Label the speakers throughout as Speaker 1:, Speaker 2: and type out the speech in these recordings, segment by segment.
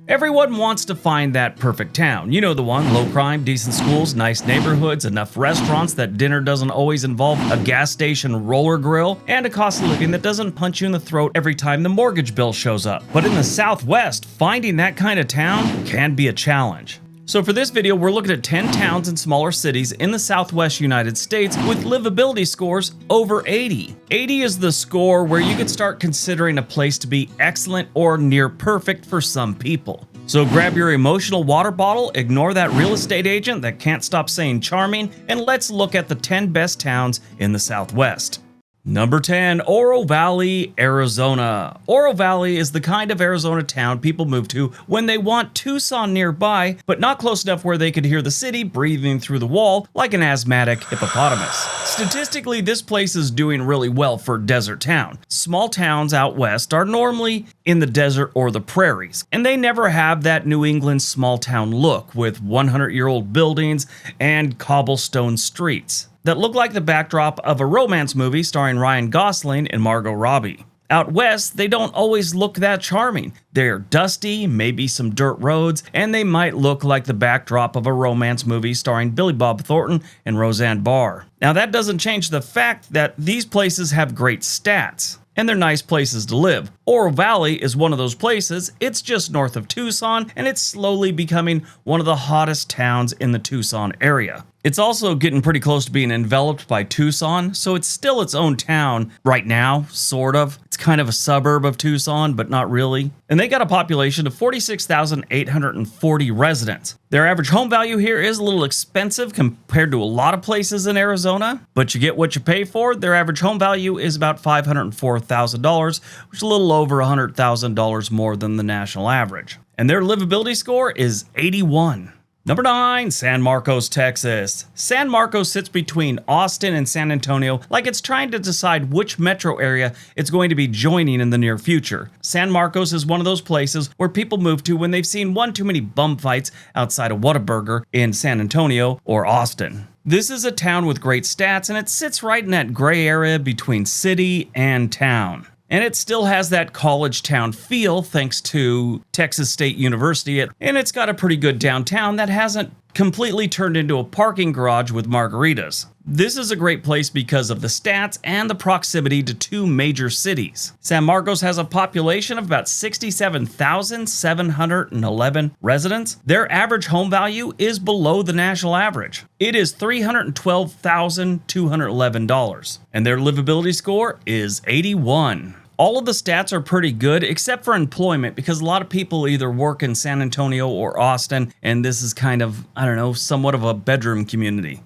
Speaker 1: Everyone wants to find that perfect town. You know the one: low crime, decent schools, nice neighborhoods, enough restaurants that dinner doesn't always involve a gas station roller grill, and a cost of living that doesn't punch you in the throat every time the mortgage bill shows up. But in the Southwest, finding that kind of town can be a challenge. So for this video, we're looking at 10 towns and smaller cities in the Southwest United States with livability scores over 80. 80 is the score where you could start considering a place to be excellent or near perfect for some people. So grab your emotional water bottle, ignore that real estate agent that can't stop saying charming, and let's look at the 10 best towns in the Southwest. Number 10, Oro Valley, Arizona. Oro Valley is the kind of Arizona town people move to when they want Tucson nearby, but not close enough where they could hear the city breathing through the wall like an asthmatic hippopotamus. Statistically, this place is doing really well for a desert town. Small towns out west are normally in the desert or the prairies, and they never have that New England small town look with 100-year-old buildings and cobblestone streets that look like the backdrop of a romance movie starring Ryan Gosling and Margot Robbie. Out west, they don't always look that charming. They're dusty, maybe some dirt roads, and they might look like the backdrop of a romance movie starring Billy Bob Thornton and Roseanne Barr. Now that doesn't change the fact that these places have great stats, and they're nice places to live. Oro Valley is one of those places. It's just north of Tucson, and it's slowly becoming one of the hottest towns in the Tucson area. It's also getting pretty close to being enveloped by Tucson, so it's still its own town right now, sort of. It's kind of a suburb of Tucson, but not really. And they got a population of 46,840 residents. Their average home value here is a little expensive compared to a lot of places in Arizona, but you get what you pay for. Their average home value is about $504,000, which is a little over $100,000 more than the national average. And their livability score is 81. Number 9, San Marcos, Texas. San Marcos sits between Austin and San Antonio like it's trying to decide which metro area it's going to be joining in the near future. San Marcos is one of those places where people move to when they've seen one too many bum fights outside of Whataburger in San Antonio or Austin. This is a town with great stats, and it sits right in that gray area between city and town. And it still has that college town feel thanks to Texas State University, and it's got a pretty good downtown that hasn't completely turned into a parking garage with margaritas. This is a great place because of the stats and the proximity to two major cities. San Marcos has a population of about 67,711 residents. Their average home value is below the national average. It is $312,211, and their livability score is 81. All of the stats are pretty good except for employment, because a lot of people either work in San Antonio or Austin, and this is kind of, I don't know, somewhat of a bedroom community.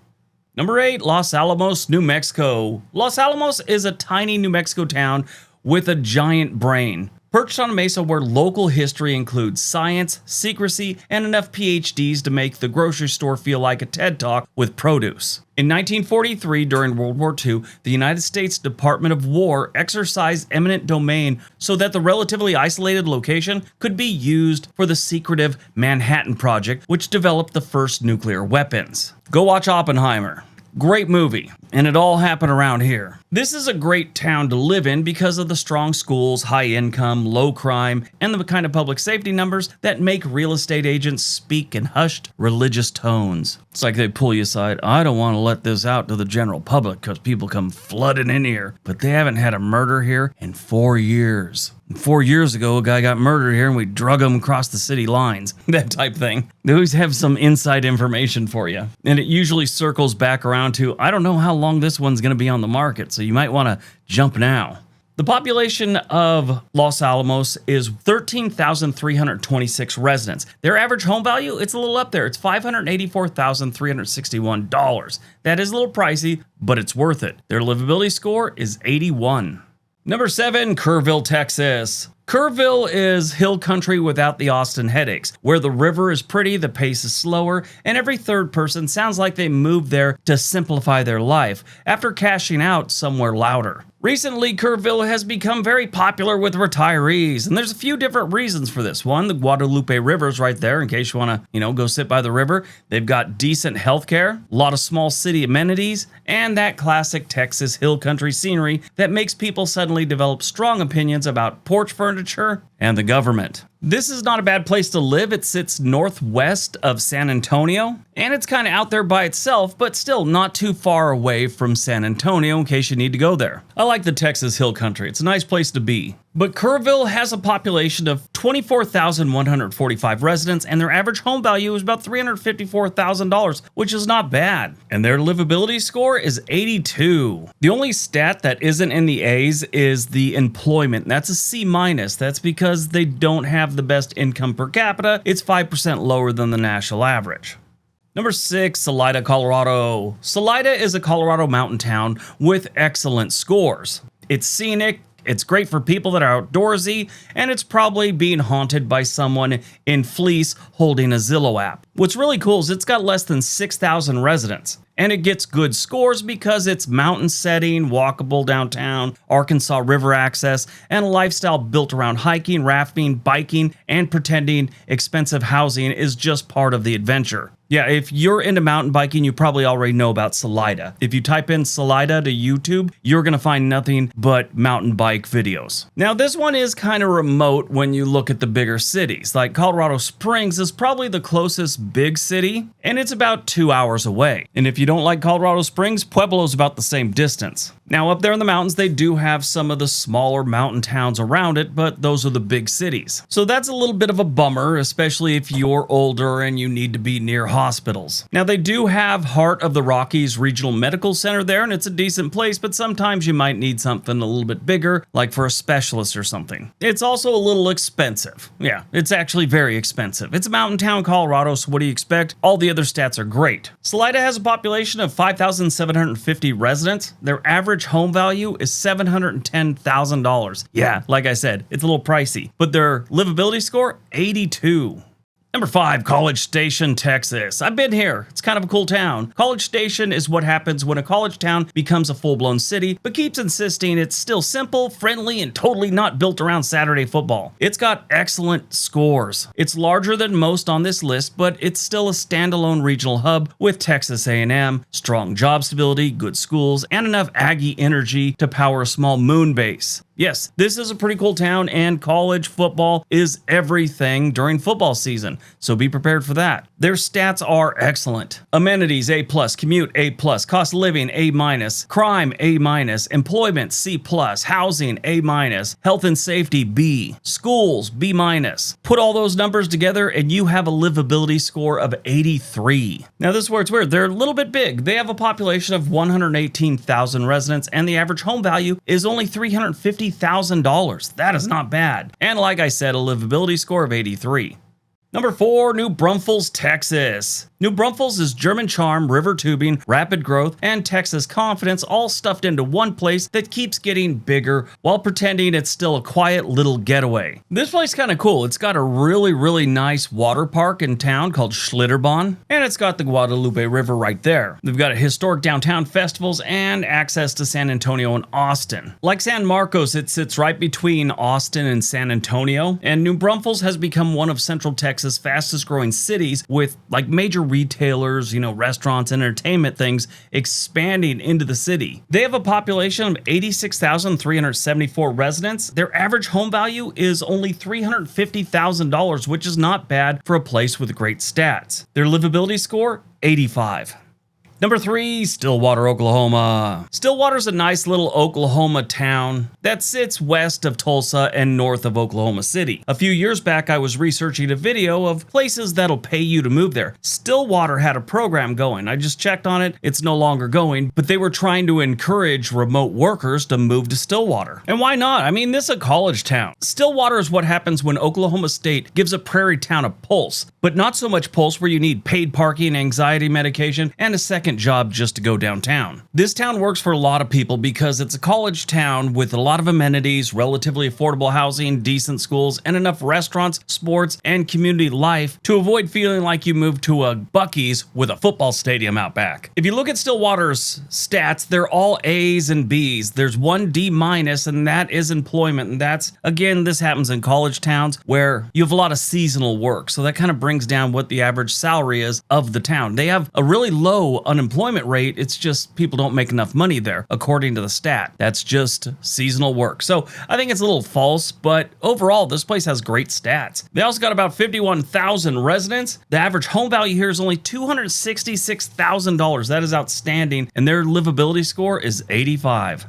Speaker 1: Number 8, Los Alamos, New Mexico. Los Alamos is a tiny New Mexico town with a giant brain, perched on a mesa where local history includes science, secrecy, and enough PhDs to make the grocery store feel like a TED Talk with produce. In 1943, during World War II, the United States Department of War exercised eminent domain so that the relatively isolated location could be used for the secretive Manhattan Project, which developed the first nuclear weapons. Go watch Oppenheimer. Great movie, and it all happened around here. This is a great town to live in because of the strong schools, high income, low crime, and the kind of public safety numbers that make real estate agents speak in hushed, religious tones. It's like they pull you aside. I don't want to let this out to the general public because people come flooding in here, but they haven't had a murder here in 4 years. 4 years ago, a guy got murdered here and we drug him across the city lines. That type thing. They always have some inside information for you. And it usually circles back around to, I don't know how long this one's going to be on the market, so you might want to jump now. The population of Los Alamos is 13,326 residents. Their average home value, it's a little up there. It's $584,361. That is a little pricey, but it's worth it. Their livability score is 81. Number 7, Kerrville, Texas. Kerrville is hill country without the Austin headaches, where the river is pretty, the pace is slower, and every third person sounds like they moved there to simplify their life after cashing out somewhere louder. Recently, Kerrville has become very popular with retirees, and there's a few different reasons for this. One, the Guadalupe River's right there in case you want to, go sit by the river. They've got decent healthcare, a lot of small city amenities, and that classic Texas hill country scenery that makes people suddenly develop strong opinions about porch furniture and the government. This is not a bad place to live. It sits northwest of San Antonio, and it's kind of out there by itself, but still not too far away from San Antonio in case you need to go there. I like the Texas Hill Country. It's a nice place to be. But Kerrville has a population of 24,145 residents, and their average home value is about $354,000, which is not bad. And their livability score is 82. The only stat that isn't in the A's is the employment. That's a C-. That's because they don't have the best income per capita. It's 5% lower than the national average. Number 6, Salida, Colorado. Salida is a Colorado mountain town with excellent scores. It's scenic, it's great for people that are outdoorsy, and it's probably being haunted by someone in fleece holding a Zillow app. What's really cool is it's got less than 6,000 residents. And it gets good scores because it's mountain setting, walkable downtown, Arkansas River access, and a lifestyle built around hiking, rafting, biking, and pretending expensive housing is just part of the adventure. Yeah, if you're into mountain biking, you probably already know about Salida. If you type in Salida to YouTube, you're gonna find nothing but mountain bike videos. Now, this one is kind of remote when you look at the bigger cities. Like Colorado Springs is probably the closest big city, and it's about 2 hours away. And if you don't like Colorado Springs, Pueblo's about the same distance. Now, up there in the mountains, they do have some of the smaller mountain towns around it, but those are the big cities. So that's a little bit of a bummer, especially if you're older and you need to be near hospitals. Now, they do have Heart of the Rockies Regional Medical Center there, and it's a decent place, but sometimes you might need something a little bit bigger, like for a specialist or something. It's also a little expensive. Yeah, it's actually very expensive. It's a mountain town, Colorado, so what do you expect? All the other stats are great. Salida has a population of 5,750 residents. Their average home value is $710,000. Yeah, like I said, it's a little pricey, but their livability score, 82. Number 5, College Station, Texas. I've been here. It's kind of a cool town. College Station is what happens when a college town becomes a full-blown city, but keeps insisting it's still simple, friendly, and totally not built around Saturday football. It's got excellent scores. It's larger than most on this list, but it's still a standalone regional hub with Texas A&M, strong job stability, good schools, and enough Aggie energy to power a small moon base. Yes, this is a pretty cool town, and college football is everything during football season, so be prepared for that. Their stats are excellent. Amenities, A+, commute, A+, cost of living, A-, crime, A-, employment, C+, housing, A-, health and safety, B, schools, B-. Put all those numbers together and you have a livability score of 83. Now this is where it's weird. They're a little bit big. They have a population of 118,000 residents, and the average home value is only $350,000. That is not bad. And like I said, a livability score of 83. Number 4, New Braunfels, Texas. New Braunfels is German charm, river tubing, rapid growth, and Texas confidence all stuffed into one place that keeps getting bigger while pretending it's still a quiet little getaway. This place is kind of cool. It's got a really nice water park in town called Schlitterbahn, and it's got the Guadalupe River right there. They've got historic downtown festivals and access to San Antonio and Austin. Like San Marcos, it sits right between Austin and San Antonio, and New Braunfels has become one of Central Texas' fastest growing cities with like major retailers, restaurants, entertainment things expanding into the city. They have a population of 86,374 residents. Their average home value is only $350,000, which is not bad for a place with great stats. Their livability score, 85. Number 3, Stillwater, Oklahoma. Stillwater's a nice little Oklahoma town that sits west of Tulsa and north of Oklahoma City. A few years back, I was researching a video of places that'll pay you to move there. Stillwater had a program going. I just checked on it. It's no longer going, but they were trying to encourage remote workers to move to Stillwater. And why not? I mean, this is a college town. Stillwater is what happens when Oklahoma State gives a prairie town a pulse, but not so much pulse where you need paid parking, anxiety medication, and a second job just to go downtown. This town works for a lot of people because it's a college town with a lot of amenities, relatively affordable housing, decent schools, and enough restaurants, sports, and community life to avoid feeling like you moved to a Buc-ee's with a football stadium out back. If you look at Stillwater's stats, they're all A's and B's. There's one D-, and that is employment. And that's, again, this happens in college towns where you have a lot of seasonal work. So that kind of brings down what the average salary is of the town. They have a really low unemployment unemployment rate. It's just people don't make enough money there, according to the stat. That's just seasonal work. So I think it's a little false, but overall, this place has great stats. They also got about 51,000 residents. The average home value here is only $266,000. That is outstanding, and their livability score is 85.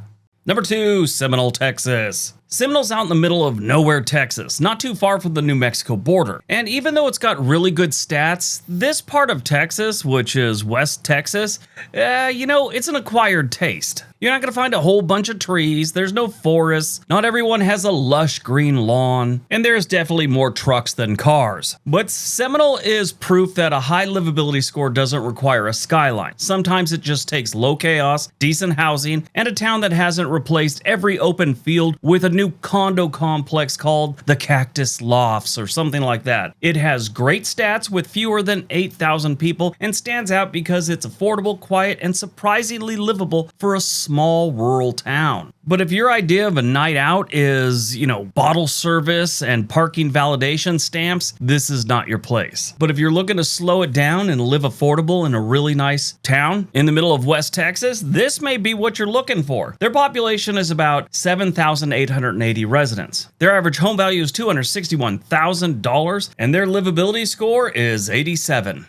Speaker 1: Number 2, Seminole, Texas. Seminole's out in the middle of nowhere, Texas, not too far from the New Mexico border. And even though it's got really good stats, this part of Texas, which is West Texas, it's an acquired taste. You're not gonna find a whole bunch of trees, there's no forests, not everyone has a lush green lawn, and there's definitely more trucks than cars. But Seminole is proof that a high livability score doesn't require a skyline. Sometimes it just takes low chaos, decent housing, and a town that hasn't replaced every open field with a new condo complex called the Cactus Lofts or something like that. It has great stats with fewer than 8,000 people and stands out because it's affordable, quiet, and surprisingly livable for a small rural town. But if your idea of a night out is, bottle service and parking validation stamps, this is not your place. But if you're looking to slow it down and live affordable in a really nice town in the middle of West Texas, this may be what you're looking for. Their population is about 7,880 residents. Their average home value is $261,000, and their livability score is 87.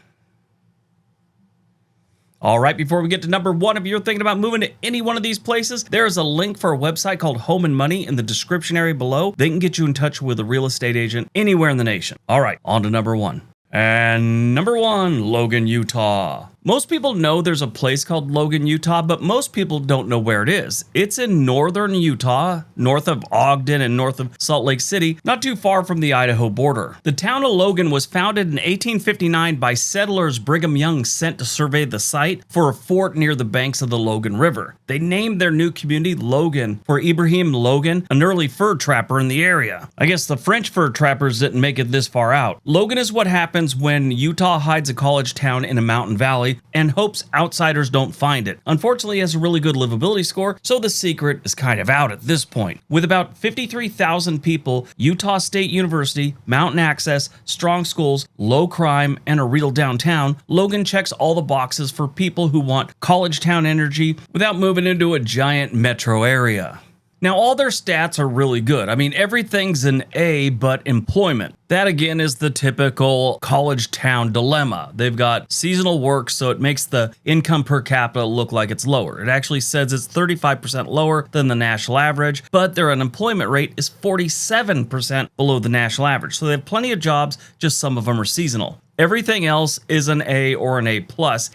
Speaker 1: All right, before we get to number 1, if you're thinking about moving to any one of these places, there is a link for a website called Home and Money in the description area below. They can get you in touch with a real estate agent anywhere in the nation. All right, on to number 1. And number 1, Logan, Utah. Most people know there's a place called Logan, Utah, but most people don't know where it is. It's in northern Utah, north of Ogden and north of Salt Lake City, not too far from the Idaho border. The town of Logan was founded in 1859 by settlers Brigham Young sent to survey the site for a fort near the banks of the Logan River. They named their new community Logan for Ibrahim Logan, an early fur trapper in the area. I guess the French fur trappers didn't make it this far out. Logan is what happens when Utah hides a college town in a mountain valley and hopes outsiders don't find it. Unfortunately, it has a really good livability score, so the secret is kind of out at this point. With about 53,000 people, Utah State University, mountain access, strong schools, low crime, and a real downtown, Logan checks all the boxes for people who want college town energy without moving into a giant metro area. Now, all their stats are really good. I mean, everything's an A, but employment. That again is the typical college town dilemma. They've got seasonal work, so it makes the income per capita look like it's lower. It actually says it's 35% lower than the national average, but their unemployment rate is 47% below the national average. So they have plenty of jobs, just some of them are seasonal. Everything else is an A or an A+,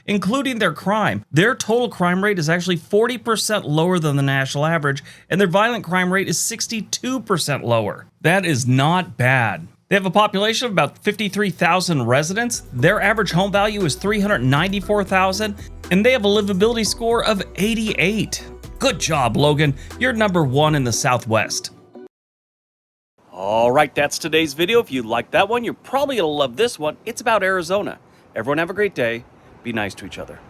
Speaker 1: including their crime. Their total crime rate is actually 40% lower than the national average, and their violent crime rate is 62% lower. That is not bad. They have a population of about 53,000 residents. Their average home value is $394,000, and they have a livability score of 88. Good job, Logan. You're number 1 in the Southwest. All right, that's today's video. If you liked that one, you're probably gonna love this one. It's about Arizona. Everyone have a great day. Be nice to each other.